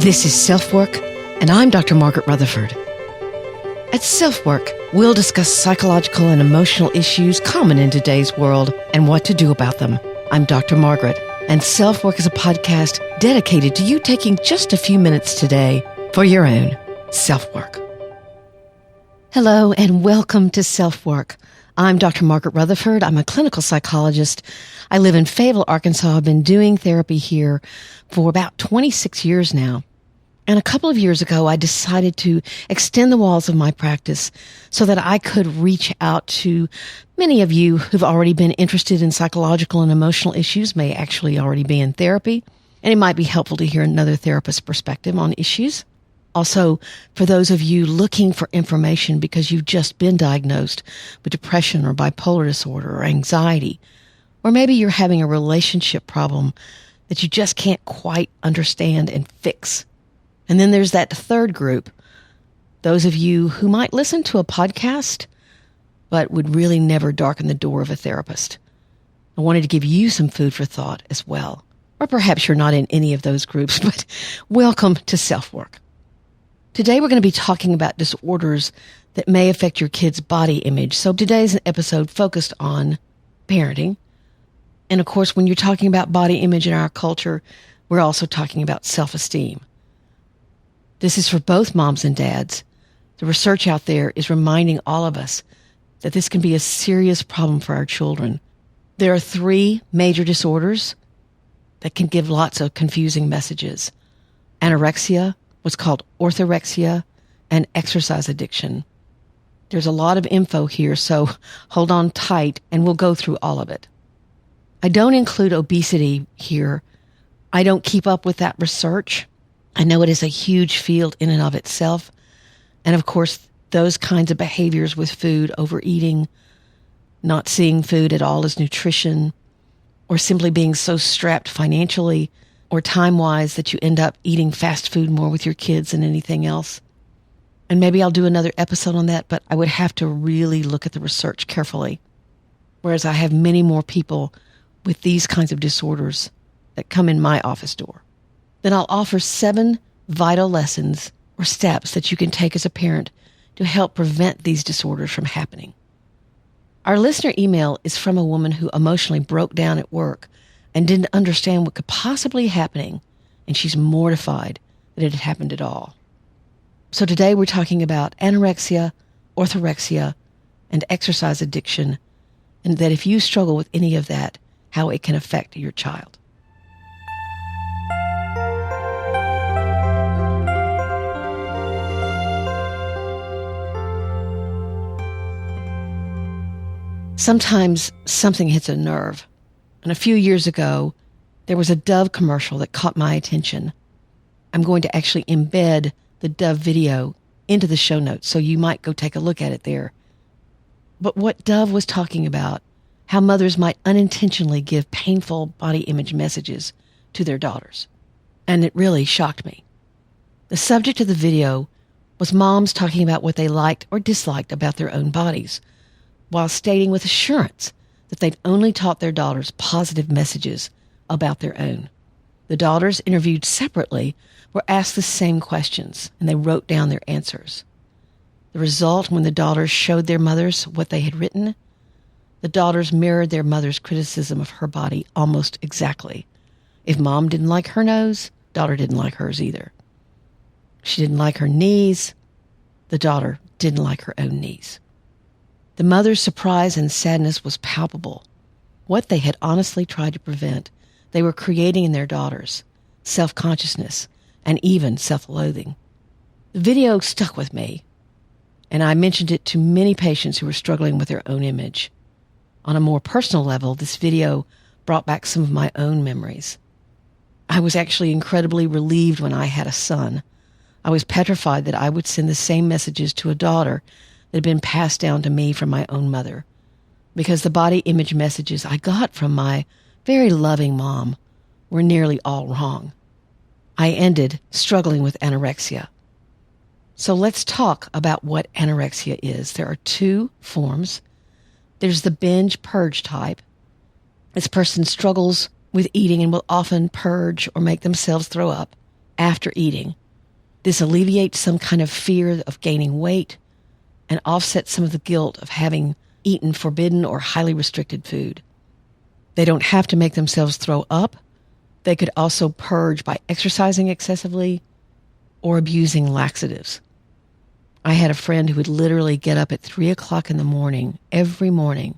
This is SelfWork, and I'm Dr. Margaret Rutherford. At SelfWork, we'll discuss psychological and emotional issues common in today's world and what to do about them. I'm Dr. Margaret, and SelfWork is a podcast dedicated to you taking just a few minutes today for your own self-work. Hello, and welcome to SelfWork. I'm Dr. Margaret Rutherford. I'm a clinical psychologist. I live in Fayetteville, Arkansas. I've been doing therapy here for about 26 years now. And a couple of years ago, I decided to extend the walls of my practice so that I could reach out to many of you who've already been interested in psychological and emotional issues, may actually already be in therapy, and it might be helpful to hear another therapist's perspective on issues. Also, for those of you looking for information because you've just been diagnosed with depression or bipolar disorder or anxiety, or maybe you're having a relationship problem that you just can't quite understand and fix. And then there's that third group, those of you who might listen to a podcast, but would really never darken the door of a therapist. I wanted to give you some food for thought as well. Or perhaps you're not in any of those groups, but welcome to SelfWork. Today we're going to be talking about disorders that may affect your kid's body image. So today's an episode focused on parenting. And of course, when you're talking about body image in our culture, we're also talking about self-esteem. This is for both moms and dads. The research out there is reminding all of us that this can be a serious problem for our children. There are 3 major disorders that can give lots of confusing messages: anorexia, what's called orthorexia, and exercise addiction. There's a lot of info here, so hold on tight and we'll go through all of it. I don't include obesity here. I don't keep up with that research. I know it is a huge field in and of itself. And of course, those kinds of behaviors with food, overeating, not seeing food at all as nutrition, or simply being so strapped financially or time-wise that you end up eating fast food more with your kids than anything else. And maybe I'll do another episode on that, but I would have to really look at the research carefully. Whereas I have many more people with these kinds of disorders that come in my office door. Then I'll offer 7 vital lessons or steps that you can take as a parent to help prevent these disorders from happening. Our listener email is from a woman who emotionally broke down at work and didn't understand what could possibly be happening, and she's mortified that it had happened at all. So today we're talking about anorexia, orthorexia, and exercise addiction, and that if you struggle with any of that, how it can affect your child. Sometimes something hits a nerve. And a few years ago, there was a Dove commercial that caught my attention. I'm going to actually embed the Dove video into the show notes, so you might go take a look at it there. But what Dove was talking about, how mothers might unintentionally give painful body image messages to their daughters. And it really shocked me. The subject of the video was moms talking about what they liked or disliked about their own bodies, while stating with assurance that they'd only taught their daughters positive messages about their own. The daughters, interviewed separately, were asked the same questions, and they wrote down their answers. The result, when the daughters showed their mothers what they had written, the daughters mirrored their mother's criticism of her body almost exactly. If mom didn't like her nose, daughter didn't like hers either. She didn't like her knees, the daughter didn't like her own knees. The mother's surprise and sadness was palpable. What they had honestly tried to prevent, they were creating in their daughters: self-consciousness and even self-loathing. The video stuck with me, and I mentioned it to many patients who were struggling with their own image. On a more personal level, this video brought back some of my own memories. I was actually incredibly relieved when I had a son. I was petrified that I would send the same messages to a daughter that had been passed down to me from my own mother, because the body image messages I got from my very loving mom were nearly all wrong. I ended struggling with anorexia. So let's talk about what anorexia is. There are 2 forms. There's the binge purge type. This person struggles with eating and will often purge or make themselves throw up. after eating. This alleviates some kind of fear of gaining weight and offsets some of the guilt of having eaten forbidden or highly restricted food. They don't have to make themselves throw up. They could also purge by exercising excessively or abusing laxatives. I had a friend who would literally get up at 3 o'clock in the morning, every morning,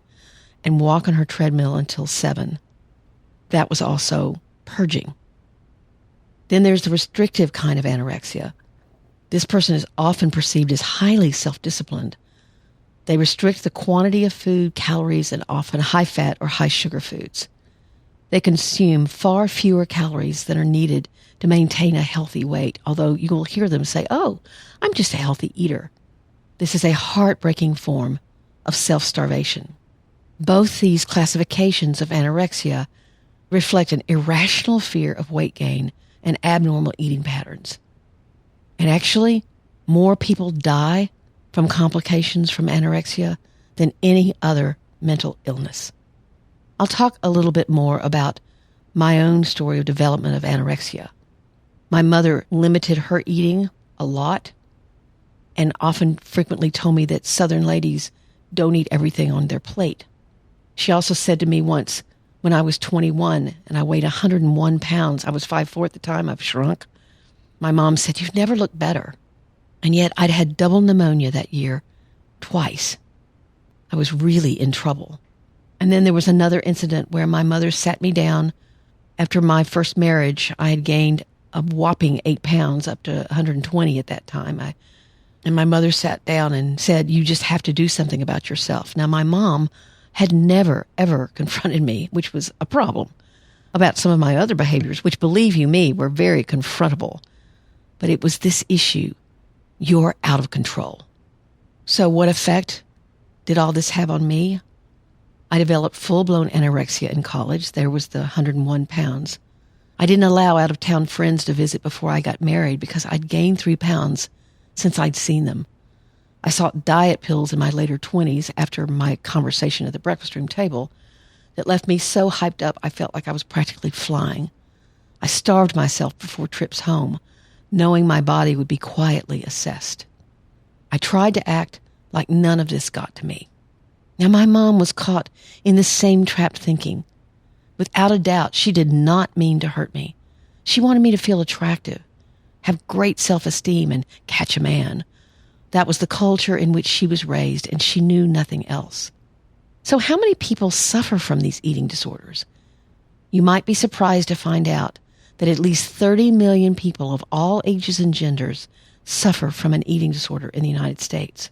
and walk on her treadmill until 7. That was also purging. Then there's the restrictive kind of anorexia. This person is often perceived as highly self-disciplined. They restrict the quantity of food, calories, and often high-fat or high-sugar foods. They consume far fewer calories than are needed to maintain a healthy weight, although you will hear them say, "Oh, I'm just a healthy eater." This is a heartbreaking form of self-starvation. Both these classifications of anorexia reflect an irrational fear of weight gain and abnormal eating patterns. And actually, more people die from complications from anorexia than any other mental illness. I'll talk a little bit more about my own story of development of anorexia. My mother limited her eating a lot and often frequently told me that Southern ladies don't eat everything on their plate. She also said to me once, when I was 21 and I weighed 101 pounds, I was 5'4" at the time, I've shrunk. My mom said, "You've never looked better." And yet I'd had double pneumonia that year, twice. I was really in trouble. And then there was another incident where my mother sat me down. After my first marriage, I had gained a whopping 8 pounds, up to 120 at that time. And my mother sat down and said, "You just have to do something about yourself." Now, my mom had never, ever confronted me, which was a problem, about some of my other behaviors, which, believe you me, were very confrontable. But it was this issue: you're out of control. So what effect did all this have on me? I developed full-blown anorexia in college. There was the 101 pounds. I didn't allow out-of-town friends to visit before I got married because I'd gained 3 pounds since I'd seen them. I sought diet pills in my later 20s after my conversation at the breakfast room table that left me so hyped up I felt like I was practically flying. I starved myself before trips home, knowing my body would be quietly assessed. I tried to act like none of this got to me. Now, my mom was caught in the same trapped thinking. Without a doubt, she did not mean to hurt me. She wanted me to feel attractive, have great self-esteem, and catch a man. That was the culture in which she was raised, and she knew nothing else. So how many people suffer from these eating disorders? You might be surprised to find out that at least 30 million people of all ages and genders suffer from an eating disorder in the United States.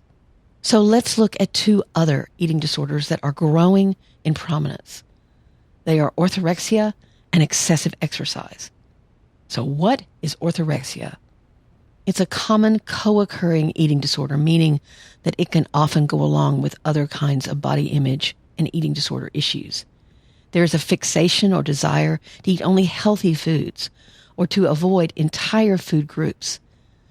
So let's look at 2 other eating disorders that are growing in prominence. They are orthorexia and excessive exercise. So what is orthorexia? It's a common co-occurring eating disorder, meaning that it can often go along with other kinds of body image and eating disorder issues. There is a fixation or desire to eat only healthy foods or to avoid entire food groups.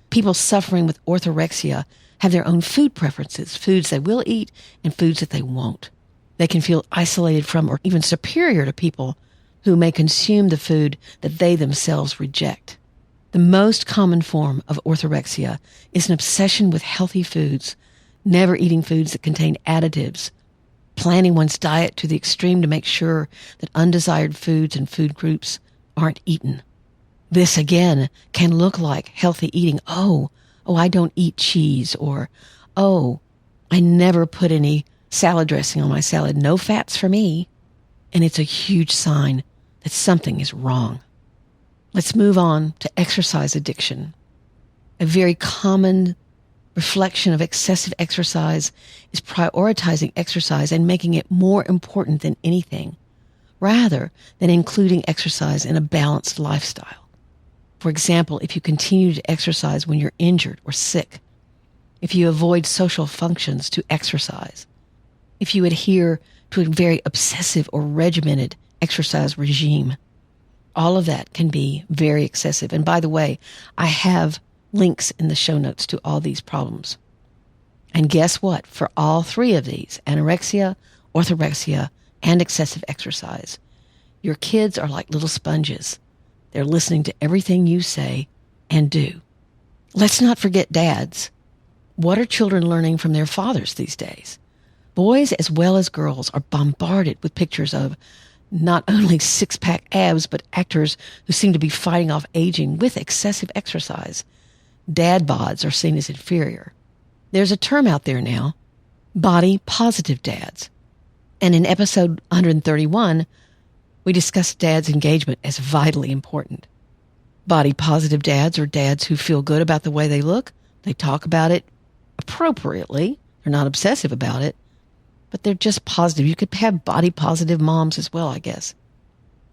People suffering with orthorexia have their own food preferences, foods they will eat and foods that they won't. They can feel isolated from or even superior to people who may consume the food that they themselves reject. The most common form of orthorexia is an obsession with healthy foods, never eating foods that contain additives, planning one's diet to the extreme to make sure that undesired foods and food groups aren't eaten. This, again, can look like healthy eating. Oh, I don't eat cheese, or, oh, I never put any salad dressing on my salad. No fats for me. And it's a huge sign that something is wrong. Let's move on to exercise addiction. A very common reflection of excessive exercise is prioritizing exercise and making it more important than anything, rather than including exercise in a balanced lifestyle. For example, if you continue to exercise when you're injured or sick, if you avoid social functions to exercise, if you adhere to a very obsessive or regimented exercise regime, all of that can be very excessive. And by the way, I have links in the show notes to all these problems. And guess what? For all 3 of these, anorexia, orthorexia, and excessive exercise, your kids are like little sponges. They're listening to everything you say and do. Let's not forget dads. What are children learning from their fathers these days? Boys as well as girls are bombarded with pictures of not only six-pack abs, but actors who seem to be fighting off aging with excessive exercise. Dad bods are seen as inferior. There's a term out there now, body positive dads. And in episode 131, we discussed dads' engagement as vitally important. Body positive dads are dads who feel good about the way they look. They talk about it appropriately. They're not obsessive about it, but they're just positive. You could have body positive moms as well, I guess.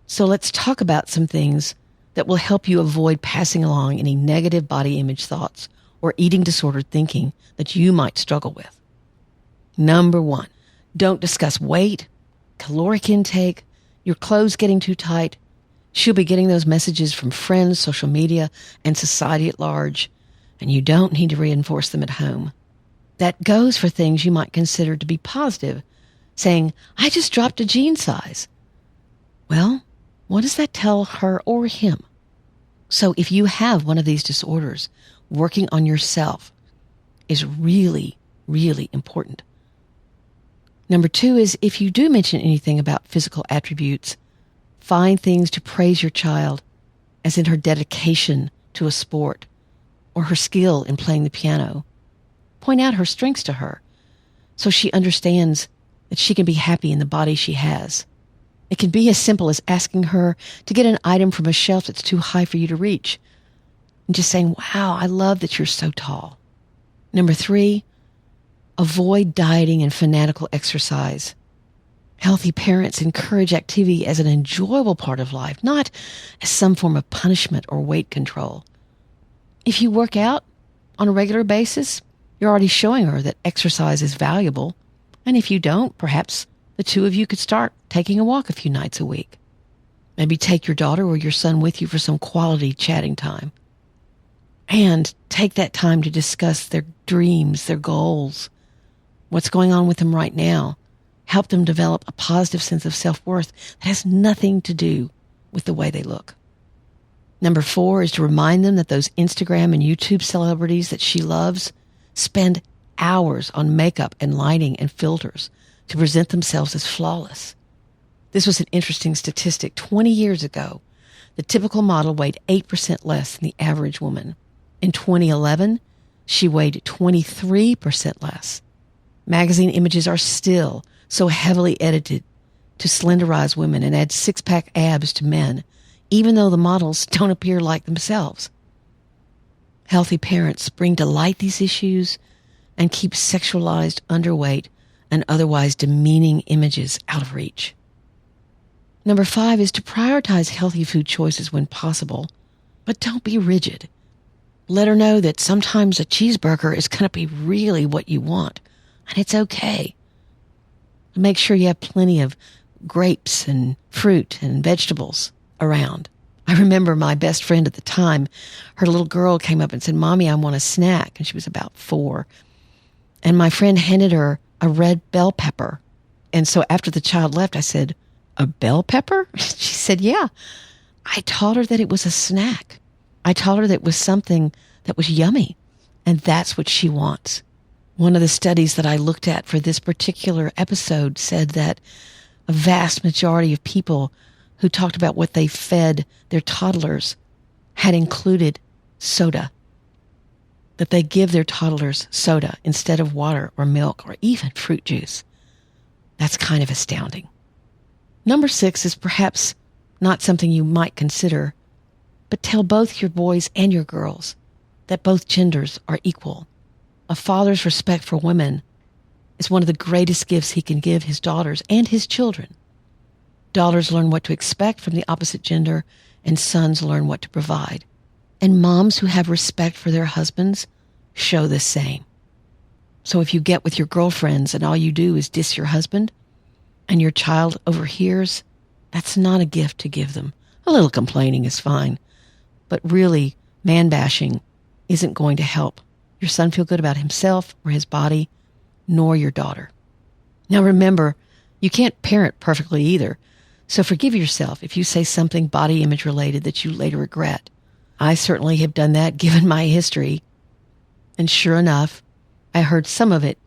So let's talk about some things that will help you avoid passing along any negative body image thoughts or eating disordered thinking that you might struggle with. Number 1, don't discuss weight, caloric intake, your clothes getting too tight. She'll be getting those messages from friends, social media, and society at large, and you don't need to reinforce them at home. That goes for things you might consider to be positive, saying, I just dropped a jean size. Well, what does that tell her or him? So if you have one of these disorders, working on yourself is really, really important. Number 2 is if you do mention anything about physical attributes, find things to praise your child, as in her dedication to a sport or her skill in playing the piano. Point out her strengths to her so she understands that she can be happy in the body she has. It can be as simple as asking her to get an item from a shelf that's too high for you to reach and just saying, wow, I love that you're so tall. Number 3, avoid dieting and fanatical exercise. Healthy parents encourage activity as an enjoyable part of life, not as some form of punishment or weight control. If you work out on a regular basis, you're already showing her that exercise is valuable. And if you don't, perhaps the two of you could start taking a walk a few nights a week. Maybe take your daughter or your son with you for some quality chatting time. And take that time to discuss their dreams, their goals, what's going on with them right now. Help them develop a positive sense of self-worth that has nothing to do with the way they look. Number 4 is to remind them that those Instagram and YouTube celebrities that she loves spend hours on makeup and lighting and filters to present themselves as flawless. This was an interesting statistic. 20 years ago, the typical model weighed 8% less than the average woman. In 2011, she weighed 23% less. Magazine images are still so heavily edited to slenderize women and add six-pack abs to men, even though the models don't appear like themselves. Healthy parents bring to light these issues and keep sexualized, underweight, and otherwise demeaning images out of reach. Number 5 is to prioritize healthy food choices when possible, but don't be rigid. Let her know that sometimes a cheeseburger is going to be really what you want, and it's okay. Make sure you have plenty of grapes and fruit and vegetables around. I remember my best friend at the time, her little girl came up and said, Mommy, I want a snack. And she was about 4. And my friend handed her a red bell pepper. And so after the child left, I said, a bell pepper? She said, yeah. I taught her that it was a snack. I taught her that it was something that was yummy. And that's what she wants. One of the studies that I looked at for this particular episode said that a vast majority of people who talked about what they fed their toddlers had included soda. That they give their toddlers soda instead of water or milk or even fruit juice. That's kind of astounding. Number 6 is perhaps not something you might consider, but tell both your boys and your girls that both genders are equal. A father's respect for women is one of the greatest gifts he can give his daughters and his children. Daughters learn what to expect from the opposite gender, and sons learn what to provide. And moms who have respect for their husbands show the same. So if you get with your girlfriends and all you do is diss your husband, and your child overhears, that's not a gift to give them. A little complaining is fine, but really, man-bashing isn't going to help your son feel good about himself or his body, nor your daughter. Now remember, you can't parent perfectly either, so forgive yourself if you say something body image related that you later regret. I certainly have done that given my history. And sure enough, I heard some of it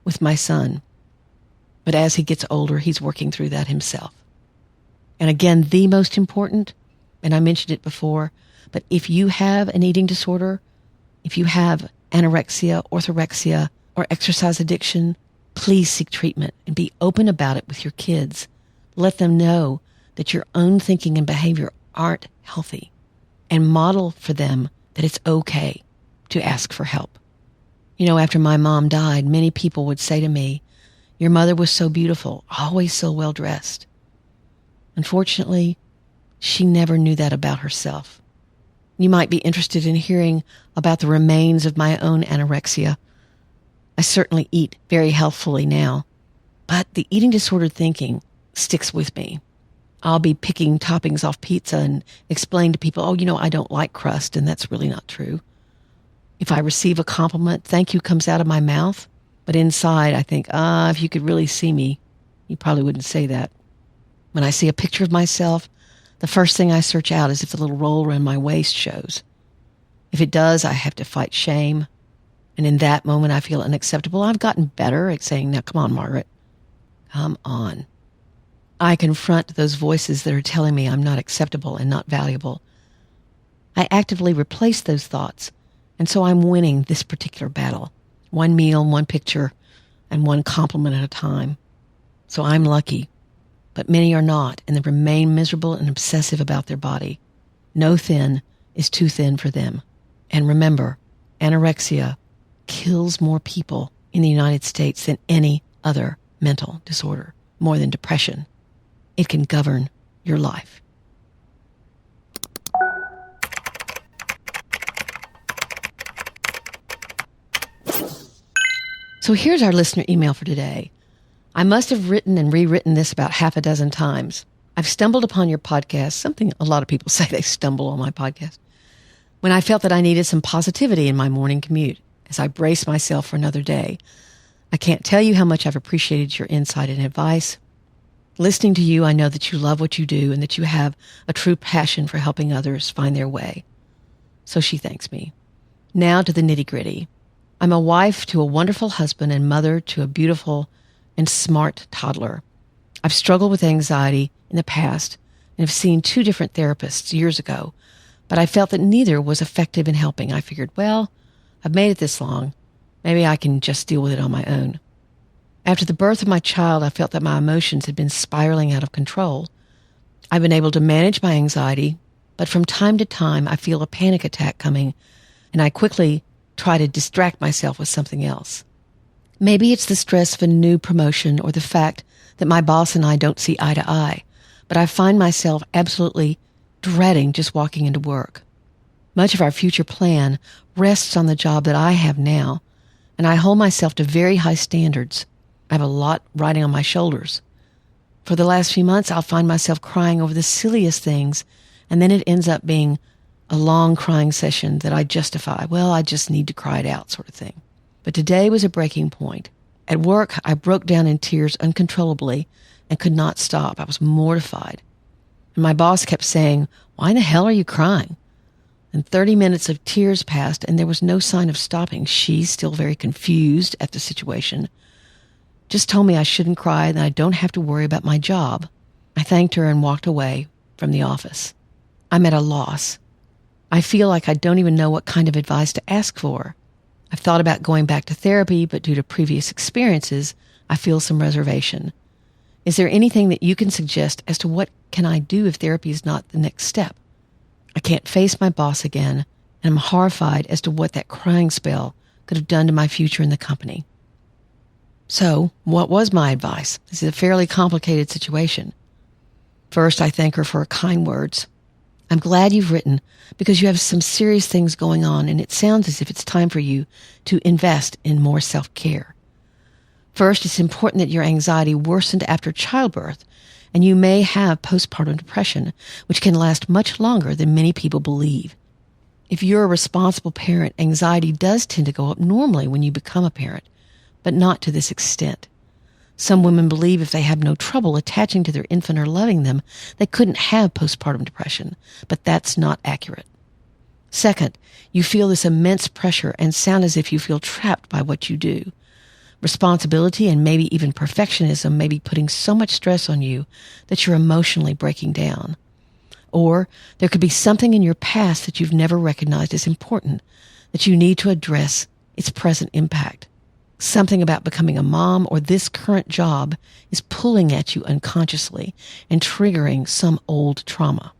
with my son. But as he gets older, he's working through that himself. And again, the most important, and I mentioned it before, but if you have an eating disorder, if you have anorexia, orthorexia, or exercise addiction, please seek treatment and be open about it with your kids. Let them know that your own thinking and behavior aren't healthy, and model for them that it's okay to ask for help. After my mom died, many people would say to me, "Your mother was so beautiful, always so well dressed." Unfortunately, she never knew that about herself. You might be interested in hearing about the remains of my own anorexia. I certainly eat very healthfully now, but the eating disordered thinking sticks with me. I'll be picking toppings off pizza and explain to people, I don't like crust, and that's really not true. If I receive a compliment, thank you comes out of my mouth, but inside I think, if you could really see me, you probably wouldn't say that. When I see a picture of myself, the first thing I search out is if the little roll around my waist shows. If it does, I have to fight shame. And in that moment, I feel unacceptable. I've gotten better at saying, now, come on, Margaret. Come on. I confront those voices that are telling me I'm not acceptable and not valuable. I actively replace those thoughts. And so I'm winning this particular battle. One meal, one picture, and one compliment at a time. So I'm lucky. But many are not, and they remain miserable and obsessive about their body. No thin is too thin for them. And remember, anorexia kills more people in the United States than any other mental disorder, more than depression. It can govern your life. So here's our listener email for today. I must have written and rewritten this about half a dozen times. I've stumbled upon your podcast, something a lot of people say they stumble on my podcast, when I felt that I needed some positivity in my morning commute as I brace myself for another day. I can't tell you how much I've appreciated your insight and advice. Listening to you, I know that you love what you do and that you have a true passion for helping others find their way. So she thanks me. Now to the nitty-gritty. I'm a wife to a wonderful husband and mother to a beautiful and smart toddler. I've struggled with anxiety in the past and have seen 2 different therapists years ago, but I felt that neither was effective in helping. I figured, I've made it this long. Maybe I can just deal with it on my own. After the birth of my child, I felt that my emotions had been spiraling out of control. I've been able to manage my anxiety, but from time to time, I feel a panic attack coming, and I quickly try to distract myself with something else. Maybe it's the stress of a new promotion or the fact that my boss and I don't see eye to eye, but I find myself absolutely dreading just walking into work. Much of our future plan rests on the job that I have now, and I hold myself to very high standards. I have a lot riding on my shoulders. For the last few months, I'll find myself crying over the silliest things, and then it ends up being a long crying session that I justify. I just need to cry it out sort of thing. But today was a breaking point. At work, I broke down in tears uncontrollably and could not stop. I was mortified. And my boss kept saying, "Why in the hell are you crying?" And 30 minutes of tears passed, and there was no sign of stopping. She, still very confused at the situation, just told me I shouldn't cry and that I don't have to worry about my job. I thanked her and walked away from the office. I'm at a loss. I feel like I don't even know what kind of advice to ask for. I've thought about going back to therapy, but due to previous experiences, I feel some reservation. Is there anything that you can suggest as to what can I do if therapy is not the next step? I can't face my boss again, and I'm horrified as to what that crying spell could have done to my future in the company. So, what was my advice? This is a fairly complicated situation. First, I thank her for her kind words. I'm glad you've written because you have some serious things going on, and it sounds as if it's time for you to invest in more self-care. First, it's important that your anxiety worsened after childbirth, and you may have postpartum depression, which can last much longer than many people believe. If you're a responsible parent, anxiety does tend to go up normally when you become a parent, but not to this extent. Some women believe if they have no trouble attaching to their infant or loving them, they couldn't have postpartum depression, but that's not accurate. Second, you feel this immense pressure and sound as if you feel trapped by what you do. Responsibility and maybe even perfectionism may be putting so much stress on you that you're emotionally breaking down. Or there could be something in your past that you've never recognized as important that you need to address its present impact. Something about becoming a mom or this current job is pulling at you unconsciously and triggering some old trauma.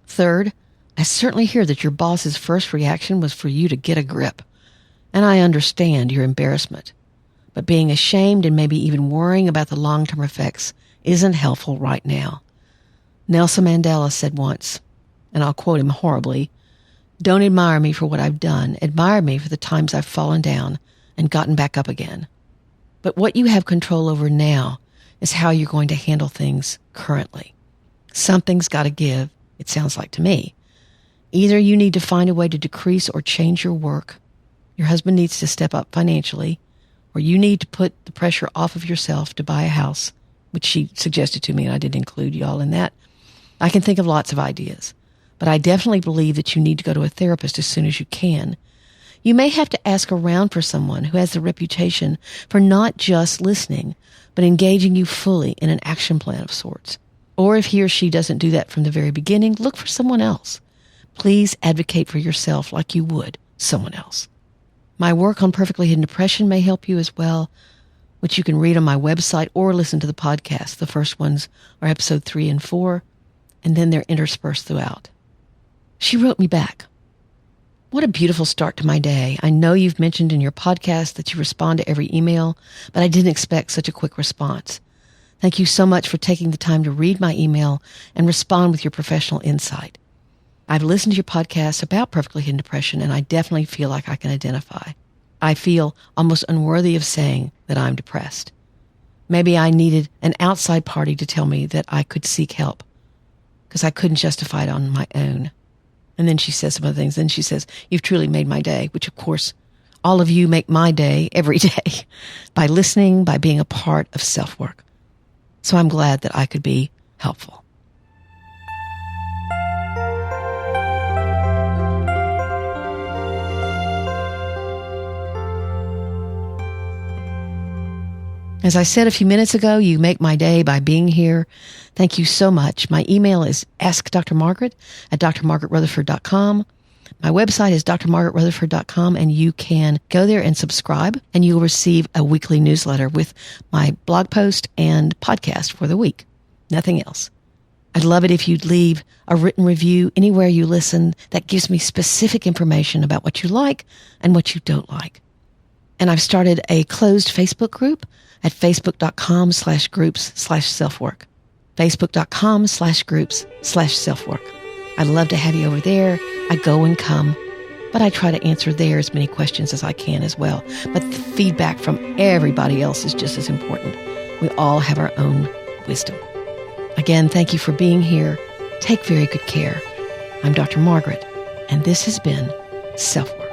Third, I certainly hear that your boss's first reaction was for you to get a grip, and I understand your embarrassment. But being ashamed and maybe even worrying about the long-term effects isn't helpful right now. Nelson Mandela said once, and I'll quote him horribly, "Don't admire me for what I've done. Admire me for the times I've fallen down and gotten back up again." But what you have control over now is how you're going to handle things currently. Something's got to give, it sounds like to me. Either you need to find a way to decrease or change your work, your husband needs to step up financially, or you need to put the pressure off of yourself to buy a house, which she suggested to me, and I did include y'all in that. I can think of lots of ideas, but I definitely believe that you need to go to a therapist as soon as you can. You may have to ask around for someone who has the reputation for not just listening, but engaging you fully in an action plan of sorts. Or if he or she doesn't do that from the very beginning, look for someone else. Please advocate for yourself like you would someone else. My work on perfectly hidden depression may help you as well, which you can read on my website or listen to the podcast. The first ones are episode 3 and 4, and then they're interspersed throughout. She wrote me back. "What a beautiful start to my day. I know you've mentioned in your podcast that you respond to every email, but I didn't expect such a quick response. Thank you so much for taking the time to read my email and respond with your professional insight. I've listened to your podcast about perfectly hidden depression, and I definitely feel like I can identify. I feel almost unworthy of saying that I'm depressed. Maybe I needed an outside party to tell me that I could seek help because I couldn't justify it on my own." And then she says some other things. Then she says, "You've truly made my day," which of course, all of you make my day every day by listening, by being a part of SelfWork. So I'm glad that I could be helpful. As I said a few minutes ago, you make my day by being here. Thank you so much. My email is askdrmargaret@drmargaretrutherford.com. My website is drmargaretrutherford.com, and you can go there and subscribe, and you'll receive a weekly newsletter with my blog post and podcast for the week. Nothing else. I'd love it if you'd leave a written review anywhere you listen. That gives me specific information about what you like and what you don't like. And I've started a closed Facebook group at facebook.com/groups/selfwork. facebook.com/groups/selfwork. I'd love to have you over there. I go and come, but I try to answer there as many questions as I can as well. But the feedback from everybody else is just as important. We all have our own wisdom. Again, thank you for being here. Take very good care. I'm Dr. Margaret, and this has been SelfWork.